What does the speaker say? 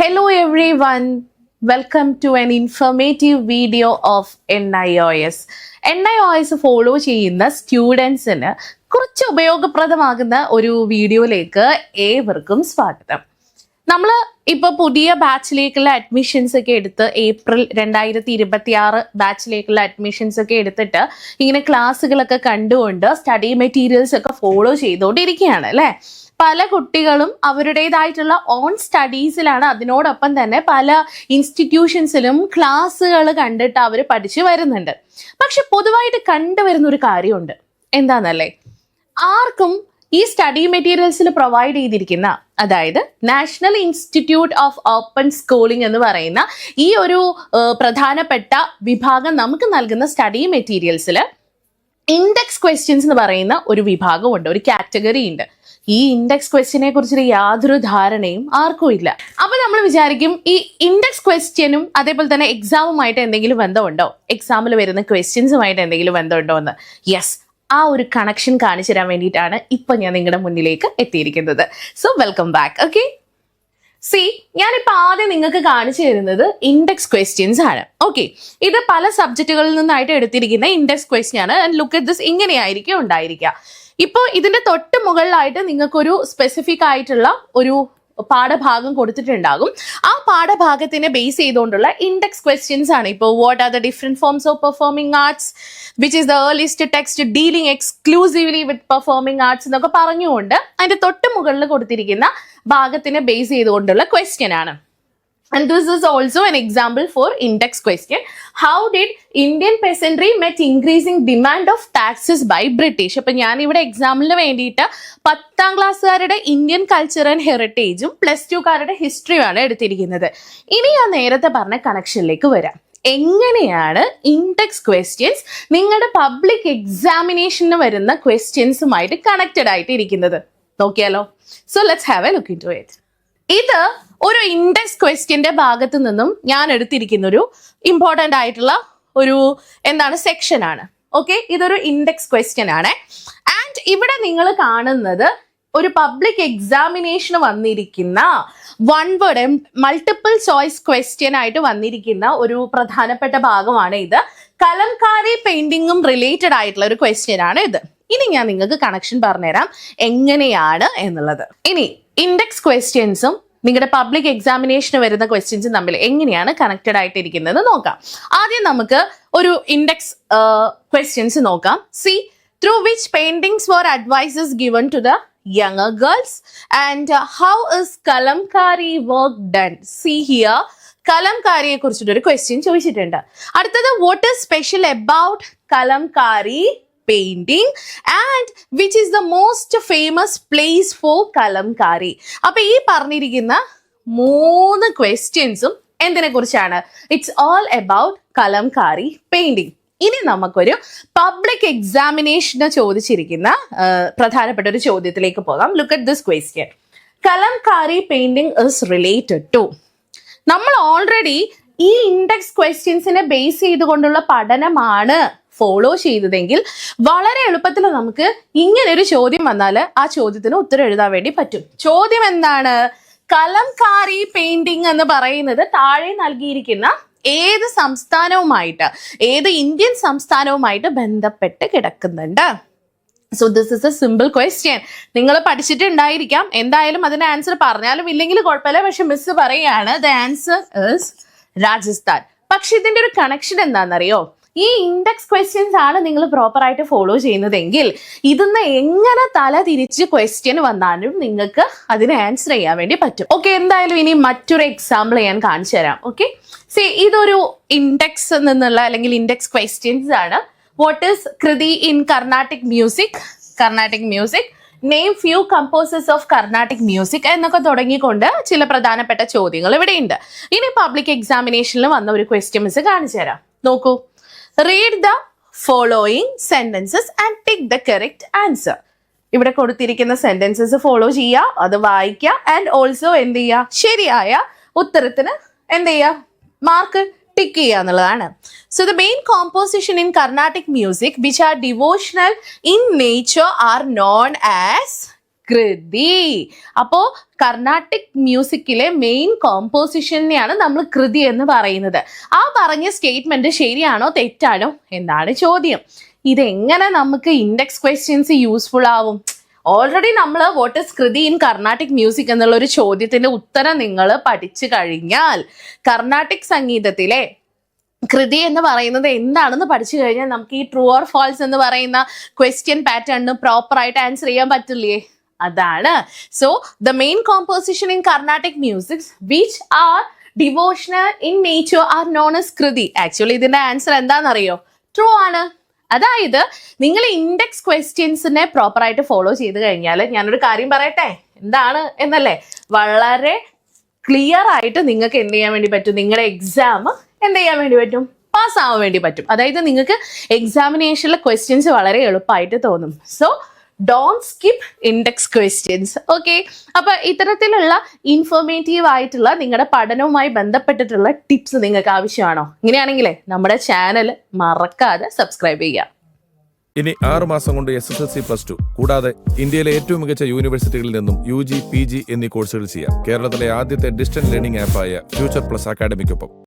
Hello everyone, welcome to an informative video of NIOS. NIOS follow ചെയ്യുന്ന സ്റ്റുഡൻസിന് കുറച്ച് ഉപയോഗപ്രദമാകുന്ന ഒരു വീഡിയോയിലേക്ക് ഏവർക്കും സ്വാഗതം. നമ്മൾ ഇപ്പോൾ പുതിയ ബാച്ചിലേക്കുള്ള അഡ്മിഷൻസ് ഒക്കെ എടുത്ത് ഏപ്രിൽ 2026 ബാച്ചിലേക്കുള്ള അഡ്മിഷൻസ് ഒക്കെ എടുത്തിട്ട് ഇങ്ങനെ ക്ലാസ്സുകളൊക്കെ കണ്ടുകൊണ്ട് സ്റ്റഡി മെറ്റീരിയൽസ് ഒക്കെ ഫോളോ ചെയ്തുകൊണ്ടിരിക്കുകയാണ് അല്ലേ. പല കുട്ടികളും അവരുടേതായിട്ടുള്ള ഓൺ സ്റ്റഡീസിലാണ്, അതിനോടൊപ്പം തന്നെ പല ഇൻസ്റ്റിറ്റ്യൂഷൻസിലും ക്ലാസ്സുകൾ കണ്ടിട്ട് അവർ പഠിച്ചു വരുന്നുണ്ട്. പക്ഷെ പൊതുവായിട്ട് കണ്ടുവരുന്ന ഒരു കാര്യമുണ്ട്, എന്താണെന്നല്ലേ, ആർക്കും ഈ സ്റ്റഡി മെറ്റീരിയൽസിൽ പ്രൊവൈഡ് ചെയ്തിരിക്കുന്ന, അതായത് national institute of open schooling എന്ന് പറയുന്ന ഈ ഒരു പ്രധാനപ്പെട്ട വിഭാഗം നമുക്ക് നൽകുന്ന സ്റ്റഡി മെറ്റീരിയൽസിൽ ഇൻഡെക്സ് ക്വസ്റ്റ്യൻസ് എന്ന് പറയുന്ന ഒരു വിഭാഗമുണ്ട്, ഒരു കാറ്റഗറി ഉണ്ട്. ഈ ഇൻഡെക്സ് ക്വസ്റ്റ്യനെ കുറിച്ച് യാതൊരു ധാരണയും ആർക്കും ഇല്ല. അപ്പൊ നമ്മൾ വിചാരിക്കും ഈ ഇൻഡെക്സ് ക്വസ്റ്റ്യനും അതേപോലെ തന്നെ എക്സാമുമായിട്ട് എന്തെങ്കിലും ബന്ധമുണ്ടോ, എക്സാമിൽ വരുന്ന ക്വസ്റ്റ്യൻസുമായിട്ട് എന്തെങ്കിലും ബന്ധമുണ്ടോ എന്ന്. യെസ്, ആ ഒരു കണക്ഷൻ കാണിച്ചു തരാൻ വേണ്ടിയിട്ടാണ് ഇപ്പൊ ഞാൻ നിങ്ങളുടെ മുന്നിലേക്ക് എത്തിയിരിക്കുന്നത്. So welcome back. ഓക്കെ, ഞാനിപ്പോൾ ആദ്യം നിങ്ങൾക്ക് കാണിച്ചു തരുന്നത് ഇൻഡെക്സ് ക്വസ്റ്റ്യൻസ് ആണ്. ഓക്കെ, ഇത് പല സബ്ജക്റ്റുകളിൽ നിന്നായിട്ട് എടുത്തിരിക്കുന്ന ഇൻഡെക്സ് ക്വസ്റ്റ്യൻ ആണ്. ആൻഡ് ലുക്ക് അറ്റ് ദിസ്, ഇങ്ങനെയായിരിക്കും ഉണ്ടായിരിക്കുക. ഇപ്പോൾ ഇതിന്റെ തൊട്ട് മുകളിലായിട്ട് നിങ്ങൾക്കൊരു സ്പെസിഫിക് ആയിട്ടുള്ള ഒരു പാഠഭാഗം കൊടുത്തിട്ടുണ്ടാകും. ആ പാഠഭാഗത്തിനെ ബേസ് ചെയ്തുകൊണ്ടുള്ള ഇൻഡെക്സ് ക്വസ്റ്റ്യൻസ് ആണ്. ഇപ്പോൾ what are the different forms of performing arts, which is the earliest text dealing exclusively with performing arts എന്നൊക്കെ പറഞ്ഞുകൊണ്ട് അതിന്റെ തൊട്ട് മുകളിൽ കൊടുത്തിരിക്കുന്ന ഭാഗത്തിനെ ബേസ് ചെയ്തുകൊണ്ടുള്ള ക്വസ്റ്റ്യൻ ആണ്. And this is also an example for index question. How did Indian peasantry met increasing demand of taxes by British? അപ്പൊ ഞാൻ ഇവിടെ എക്സാമ്പിളിന് വേണ്ടിയിട്ട് 10ാം ക്ലാസ്സുകാരുടെ ഇന്ത്യൻ കൾച്ചർ ആൻഡ് ഹെറിറ്റേജും +2കാരുടെ ഹിസ്റ്ററിയുമാണ് എടുത്തിരിക്കുന്നത്. ഇനി ഞാൻ നേരത്തെ പറഞ്ഞ കണക്ഷനിലേക്ക് വരാം. എങ്ങനെയാണ് ഇൻഡെക്സ് ക്വസ്റ്റ്യൻസ് നിങ്ങളുടെ പബ്ലിക് എക്സാമിനേഷന് വരുന്ന ക്വസ്റ്റ്യൻസുമായിട്ട് കണക്റ്റഡ് ആയിട്ട് ഇരിക്കുന്നത് നോക്കിയാലോ. So let's have A look into it. ഇത് ഒരു ഇൻഡെക്സ് ക്വസ്റ്റ്യന്റെ ഭാഗത്ത് നിന്നും ഞാൻ എടുത്തിരിക്കുന്ന ഒരു ഇമ്പോർട്ടൻ്റ് ആയിട്ടുള്ള ഒരു സെക്ഷൻ ആണ്. ഓക്കെ, ഇതൊരു ഇൻഡെക്സ് ക്വസ്റ്റ്യൻ ആണ്. ആൻഡ് ഇവിടെ നിങ്ങൾ കാണുന്നത് ഒരു പബ്ലിക് എക്സാമിനേഷന് വന്നിരിക്കുന്ന one word multiple choice question ആയിട്ട് വന്നിരിക്കുന്ന ഒരു പ്രധാനപ്പെട്ട ഭാഗമാണ് ഇത്. കലംകാരി പെയിന്റിങ്ങും റിലേറ്റഡ് ആയിട്ടുള്ള ഒരു ക്വസ്റ്റ്യൻ ആണ് ഇത്. ഇനി ഞാൻ നിങ്ങൾക്ക് കണക്ഷൻ പറഞ്ഞുതരാം എങ്ങനെയാണ് എന്നുള്ളത്. ഇനി ഇൻഡെക്സ് ക്വസ്റ്റ്യൻസും നിങ്ങളുടെ പബ്ലിക് എക്സാമിനേഷന് വരുന്ന ക്വസ്റ്റ്യൻസും തമ്മിൽ എങ്ങനെയാണ് കണക്റ്റഡ് ആയിട്ടിരിക്കുന്നത് നോക്കാം. ആദ്യം നമുക്ക് ഒരു ഇൻഡെക്സ് ക്വസ്റ്റ്യൻസ് നോക്കാം. See, through which paintings were advices given to the younger girls and how is Kalamkari work done. See here, കലംകാരിയെ കുറിച്ചിട്ടൊരു ക്വസ്റ്റ്യൻ ചോദിച്ചിട്ടുണ്ട്. അടുത്തത്, what is special about Kalamkari painting and which is the most famous place for Kalamkari. അപ്പൊ ഈ പറഞ്ഞിരിക്കുന്ന 3 ക്വസ്റ്റ്യൻസും എന്തിനെ കുറിച്ചാണ്? It's all about Kalamkari painting. ഇനി നമുക്കൊരു പബ്ലിക് എക്സാമിനേഷന് ചോദിച്ചിരിക്കുന്ന പ്രധാനപ്പെട്ട ഒരു ചോദ്യത്തിലേക്ക് പോകാം. Look at this question. Kalamkari painting is related to. നമ്മൾ ഓൾറെഡി ഈ ഇൻഡെക്സ് ക്വസ്റ്റ്യൻസിനെ ബേസ് ചെയ്തുകൊണ്ടുള്ള പഠനമാണ് ഫോളോ ചെയ്തതെങ്കിൽ വളരെ എളുപ്പത്തിൽ നമുക്ക് ഇങ്ങനെ ഒരു ചോദ്യം വന്നാൽ ആ ചോദ്യത്തിന് ഉത്തരം എഴുതാൻ വേണ്ടി പറ്റും. ചോദ്യം എന്താണ്? കലംകാരി പെയിന്റിംഗ് എന്ന് പറയുന്നത് താഴെ നൽകിയിരിക്കുന്ന ഏത് സംസ്ഥാനവുമായിട്ട്, ഏത് ഇന്ത്യൻ സംസ്ഥാനവുമായിട്ട് ബന്ധപ്പെട്ട് കിടക്കുന്നുണ്ട്? So this is A simple question. നിങ്ങൾ പഠിച്ചിട്ടുണ്ടായിരിക്കാം. എന്തായാലും അതിന്റെ ആൻസർ പറഞ്ഞാലും ഇല്ലെങ്കിൽ കുഴപ്പമില്ല, പക്ഷെ മിസ് പറയാണ് ദ ആൻസർ ഇസ് രാജസ്ഥാൻ. പക്ഷെ ഇതിന്റെ ഒരു കണക്ഷൻ എന്താണെന്നറിയോ? ഈ ഇൻഡെക്സ് ക്വസ്റ്റ്യൻസ് ആണ് നിങ്ങൾ പ്രോപ്പർ ആയിട്ട് ഫോളോ ചെയ്യുന്നതെങ്കിൽ ഇതിന്ന് എങ്ങനെ തല തിരിച്ച് ക്വസ്റ്റ്യൻ വന്നാലും നിങ്ങൾക്ക് അതിന് ആൻസർ ചെയ്യാൻ വേണ്ടി പറ്റും. ഓക്കെ, എന്തായാലും ഇനി മറ്റൊരു എക്സാമ്പിൾ ഞാൻ കാണിച്ചു തരാം. ഓക്കെ, സി, ഇതൊരു ഇൻഡെക്സ് നിന്നുള്ള അല്ലെങ്കിൽ ഇൻഡെക്സ് ക്വസ്റ്റ്യൻസ് ആണ്. വാട്ട് ഈസ് കൃതി in Carnatic music? Carnatic music. Name few composers of Carnatic music എന്നൊക്കെ തുടങ്ങിക്കൊണ്ട് ചില പ്രധാനപ്പെട്ട ചോദ്യങ്ങൾ ഇവിടെയുണ്ട്. ഇനി പബ്ലിക് എക്സാമിനേഷനിൽ വന്ന ഒരു ക്വസ്റ്റ്യൻ മിസ് കാണിച്ചു തരാം. നോക്കൂ. Read the following sentences and tick the correct answer. ഇവിടെ കൊടുത്തിരിക്കുന്ന സെന്റൻസസ് ഫോളോ ചെയ്യുക, അത് വായിക്കുക, ആൻഡ് ഓൾസോ എന്ത് ചെയ്യുക, ശരിയായ ഉത്തരത്തിന് എന്ത് ചെയ്യുക, മാർക്ക് ടിക്ക് ചെയ്യുക എന്നുള്ളതാണ്. So the main composition in Carnatic music which are devotional in nature R known as കൃതി. അപ്പോ കർണാട്ടിക് മ്യൂസിക്കിലെ മെയിൻ കോമ്പോസിഷനെയാണ് നമ്മൾ കൃതി എന്ന് പറയുന്നത്. ആ പറഞ്ഞ സ്റ്റേറ്റ്മെന്റ് ശരിയാണോ തെറ്റാണോ എന്നാണ് ചോദ്യം. ഇതെങ്ങനെ നമുക്ക് ഇൻഡെക്സ് ക്വസ്റ്റ്യൻസ് യൂസ്ഫുൾ ആവും? ഓൾറെഡി നമ്മൾ വാട്ട് ഇസ് കൃതി ഇൻ കർണാട്ടിക് മ്യൂസിക് എന്നുള്ള ഒരു ചോദ്യത്തിന്റെ ഉത്തരം നിങ്ങൾ പഠിച്ചു കഴിഞ്ഞാൽ കർണാട്ടിക് സംഗീതത്തിലെ കൃതി എന്ന് പറയുന്നത് എന്താണെന്ന് പഠിച്ചു കഴിഞ്ഞാൽ നമുക്ക് ഈ ട്രൂ ഓർ ഫാൾസ് എന്ന് പറയുന്ന ക്വസ്റ്റ്യൻ പാറ്റേണിന് പ്രോപ്പറായിട്ട് ആൻസർ ചെയ്യാൻ പറ്റില്ലേ? അതാണ്. So the main composition in Carnatic music which are devotional in nature R known as കൃതി. ആക്ച്വലി ഇതിന്റെ ആൻസർ എന്താണെന്നറിയോ? ട്രൂ ആണ്. അതായത് നിങ്ങൾ ഇൻഡെക്സ് ക്വസ്റ്റ്യൻസിനെ പ്രോപ്പറായിട്ട് ഫോളോ ചെയ്ത് കഴിഞ്ഞാൽ, ഞാനൊരു കാര്യം പറയട്ടെ എന്താണ് എന്നല്ലേ, വളരെ ക്ലിയർ ആയിട്ട് നിങ്ങൾക്ക് എന്ത് ചെയ്യാൻ വേണ്ടി പറ്റും? നിങ്ങളുടെ എക്സാം എന്ത് ചെയ്യാൻ വേണ്ടി പറ്റും? പാസ്സാവാൻ വേണ്ടി പറ്റും. അതായത് നിങ്ങൾക്ക് എക്സാമിനേഷനിലെ ക്വസ്റ്റ്യൻസ് വളരെ എളുപ്പമായിട്ട് തോന്നും. So don't skip index questions. Okay, അപ്പൊ ഇത്തരത്തിലുള്ള ഇൻഫോർമേറ്റീവ് ആയിട്ടുള്ള നിങ്ങളുടെ പഠനവുമായി ബന്ധപ്പെട്ടിട്ടുള്ള ടിപ്സ് നിങ്ങൾക്ക് ആവശ്യമാണോ? ഇങ്ങനെയാണെങ്കിലേ നമ്മുടെ ചാനൽ മറക്കാതെ സബ്സ്ക്രൈബ് ചെയ്യുക. ഇനി 6 മാസം കൊണ്ട് SSLC+2 കൂടാതെ ഇന്ത്യയിലെ ഏറ്റവും മികച്ച യൂണിവേഴ്സിറ്റികളിൽ നിന്നും UG, PG എന്നീ കോഴ്സുകൾ ചെയ്യാം. കേരളത്തിലെ ആദ്യത്തെ ഡിസ്റ്റൻസ് ലേണിംഗ് ആപ്പായ ഫ്യൂച്ചർ പ്ലസ് അക്കാഡമിക്കൊപ്പം.